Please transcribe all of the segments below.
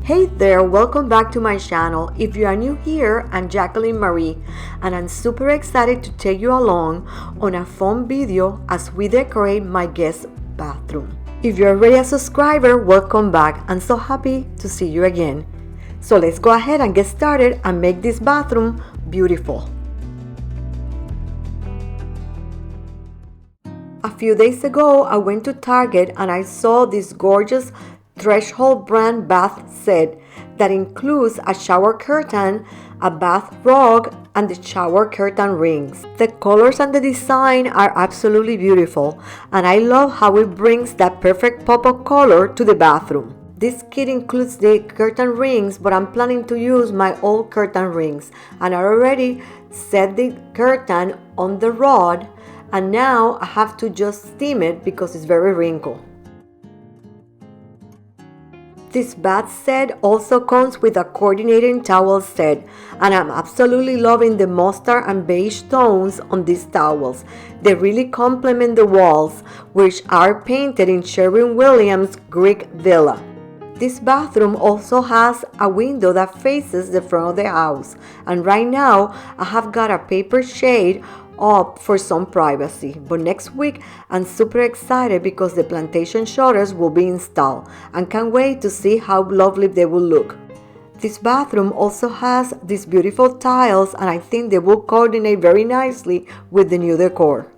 Hey there, welcome back to my channel. If you are new here, I'm Jacqueline Marie and I'm super excited to take you along on a fun video as we decorate my guest bathroom. If you're already a subscriber, welcome back. I'm so happy to see you again. So let's go ahead and get started and make this bathroom beautiful. A few days ago, I went to Target and I saw this gorgeous Threshold brand bath set that includes a shower curtain, a bath rug, and the shower curtain rings. The colors and the design are absolutely beautiful, and I love how it brings that perfect pop of color to the bathroom. This kit includes the curtain rings, but I'm planning to use my old curtain rings, and I already set the curtain on the rod, and now I have to just steam it because it's very wrinkled. This bath set also comes with a coordinating towel set, and I'm absolutely loving the mustard and beige tones on these towels. They really complement the walls, which are painted in Sherwin-Williams Greek Villa. This bathroom also has a window that faces the front of the house, and right now I have got a paper shade up for some privacy, but next week I'm super excited because the plantation shutters will be installed and can't wait to see how lovely they will look. This bathroom also has these beautiful tiles and I think they will coordinate very nicely with the new decor.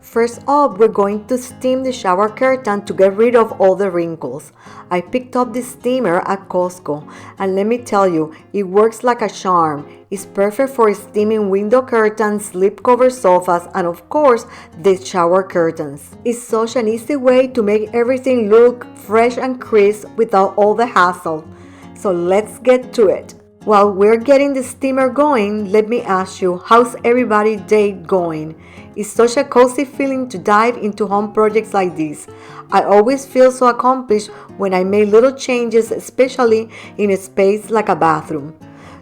First up, we're going to steam the shower curtain to get rid of all the wrinkles. I picked up this steamer at Costco, and let me tell you, it works like a charm. It's perfect for steaming window curtains, slipcover sofas, and of course, the shower curtains. It's such an easy way to make everything look fresh and crisp without all the hassle. So let's get to it. While we're getting the steamer going, let me ask you, how's everybody's day going? It's such a cozy feeling to dive into home projects like this. I always feel so accomplished when I make little changes, especially in a space like a bathroom.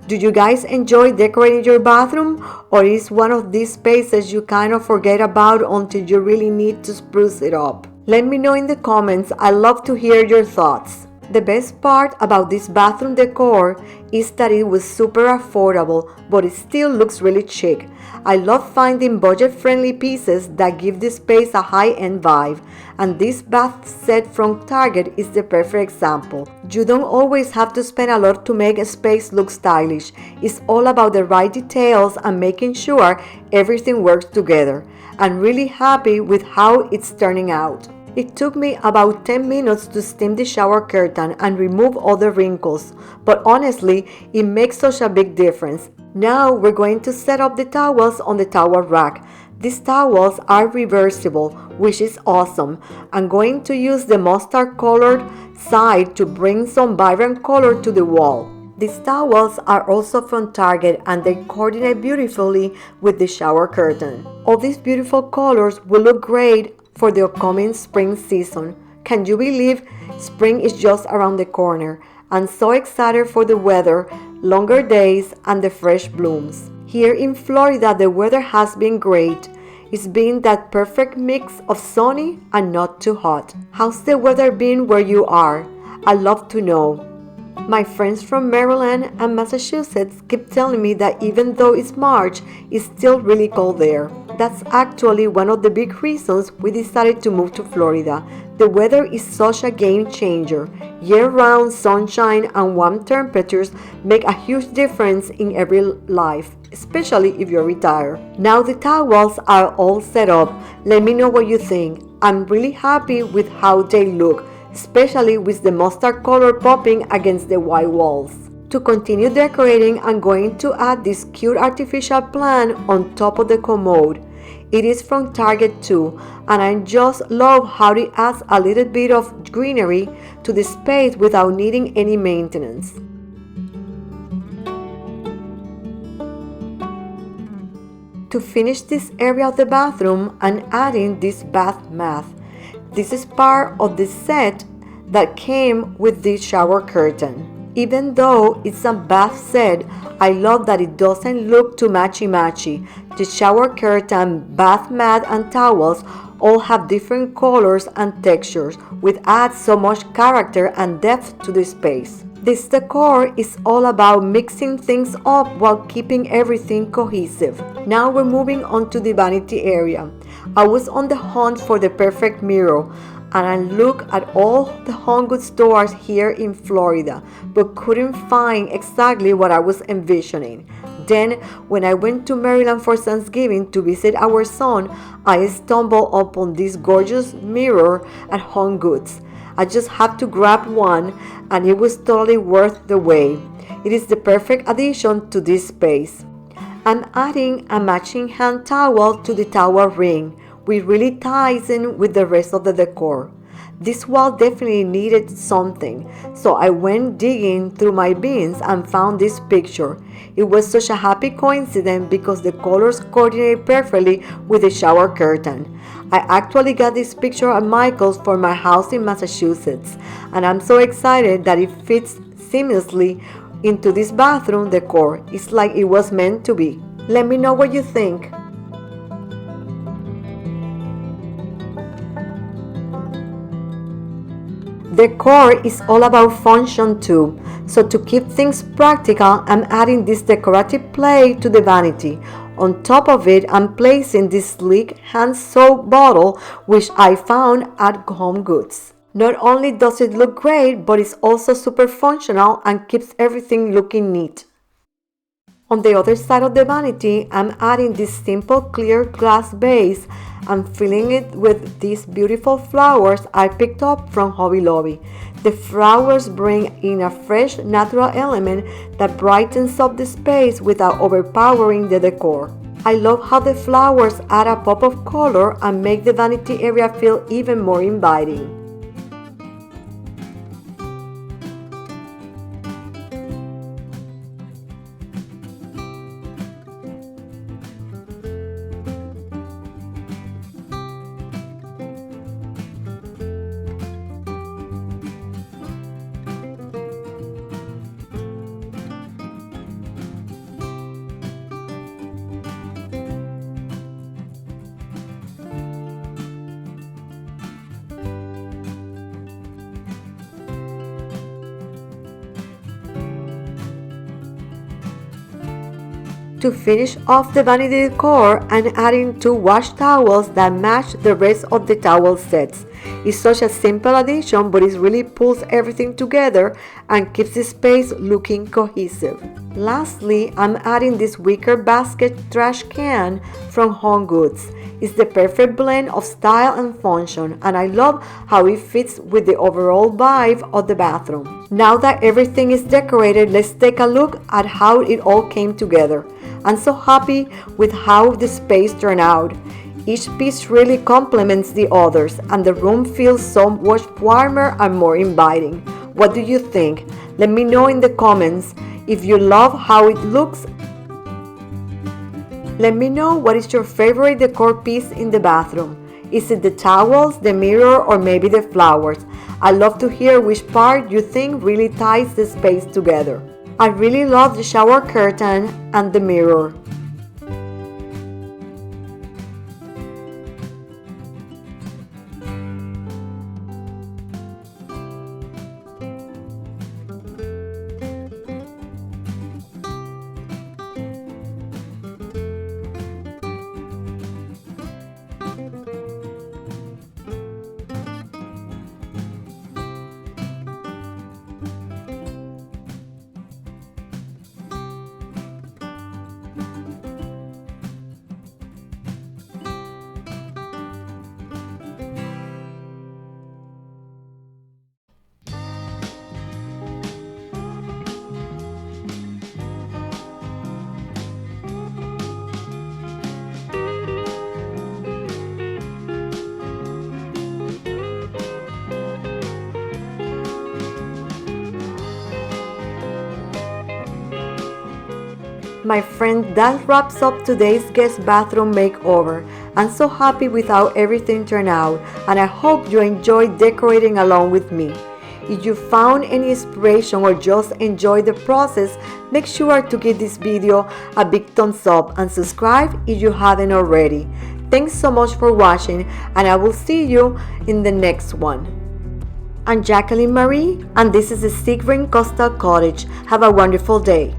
Do you guys enjoy decorating your bathroom, or is one of these spaces you kind of forget about until you really need to spruce it up? Let me know in the comments. I love to hear your thoughts. The best part about this bathroom decor is that it was super affordable, but it still looks really chic. I love finding budget-friendly pieces that give this space a high-end vibe, and this bath set from Target is the perfect example. You don't always have to spend a lot to make a space look stylish. It's all about the right details and making sure everything works together. I'm really happy with how it's turning out. It took me about 10 minutes to steam the shower curtain and remove all the wrinkles, but honestly, it makes such a big difference. Now we're going to set up the towels on the towel rack. These towels are reversible, which is awesome. I'm going to use the mustard colored side to bring some vibrant color to the wall. These towels are also from Target and they coordinate beautifully with the shower curtain. All these beautiful colors will look great for the upcoming spring season. Can you believe spring is just around the corner? I'm so excited for the weather, longer days, and the fresh blooms. Here in Florida, the weather has been great. It's been that perfect mix of sunny and not too hot. How's the weather been where you are? I'd love to know. My friends from Maryland and Massachusetts keep telling me that even though it's March, it's still really cold there. That's actually one of the big reasons we decided to move to Florida. The weather is such a game changer. Year-round sunshine and warm temperatures make a huge difference in every life, especially if you're retired. Now the towels are all set up. Let me know what you think. I'm really happy with how they look, especially with the mustard color popping against the white walls. To continue decorating, I'm going to add this cute artificial plant on top of the commode. It is from Target too, and I just love how it adds a little bit of greenery to the space without needing any maintenance. To finish this area of the bathroom, I'm adding this bath mat. This is part of the set that came with the shower curtain. Even though it's a bath set, I love that it doesn't look too matchy-matchy. The shower curtain, bath mat, and towels All have different colors and textures, which adds so much character and depth to the space. This decor is all about mixing things up while keeping everything cohesive. Now we're moving on to the vanity area. I was on the hunt for the perfect mirror, and I looked at all the home goods stores here in Florida, but couldn't find exactly what I was envisioning. Then, when I went to Maryland for Thanksgiving to visit our son, I stumbled upon this gorgeous mirror at Home Goods. I just had to grab one, and it was totally worth the wait. It is the perfect addition to this space. I'm adding a matching hand towel to the towel ring, which really ties in with the rest of the decor. This wall definitely needed something, so I went digging through my bins and found this picture. It was such a happy coincidence because the colors coordinate perfectly with the shower curtain. I actually got this picture at Michael's for my house in Massachusetts, and I'm so excited that it fits seamlessly into this bathroom decor. It's like it was meant to be. Let me know what you think. Decor is all about function too, so to keep things practical, I'm adding this decorative plate to the vanity. On top of it, I'm placing this sleek hand soap bottle which I found at Home Goods. Not only does it look great, but it's also super functional and keeps everything looking neat. On the other side of the vanity, I'm adding this simple clear glass base and filling it with these beautiful flowers I picked up from Hobby Lobby. The flowers bring in a fresh, natural element that brightens up the space without overpowering the decor. I love how the flowers add a pop of color and make the vanity area feel even more inviting. To finish off the vanity decor, I'm adding 2 wash towels that match the rest of the towel sets. It's such a simple addition, but it really pulls everything together and keeps the space looking cohesive. Lastly, I'm adding this wicker basket trash can from Home Goods. It's the perfect blend of style and function, and I love how it fits with the overall vibe of the bathroom. Now that everything is decorated, let's take a look at how it all came together. I'm so happy with how the space turned out. Each piece really complements the others, and the room feels so much warmer and more inviting. What do you think? Let me know in the comments if you love how it looks. Let me know what is your favorite decor piece in the bathroom. Is it the towels, the mirror, or maybe the flowers? I'd love to hear which part you think really ties the space together. I really love the shower curtain and the mirror. My friend, that wraps up today's guest bathroom makeover. I'm so happy with how everything turned out, and I hope you enjoyed decorating along with me. If you found any inspiration or just enjoyed the process, make sure to give this video a big thumbs up and subscribe if you haven't already. Thanks so much for watching, and I will see you in the next one. I'm Jacqueline Marie, and this is the Sigrid Costa Cottage. Have a wonderful day.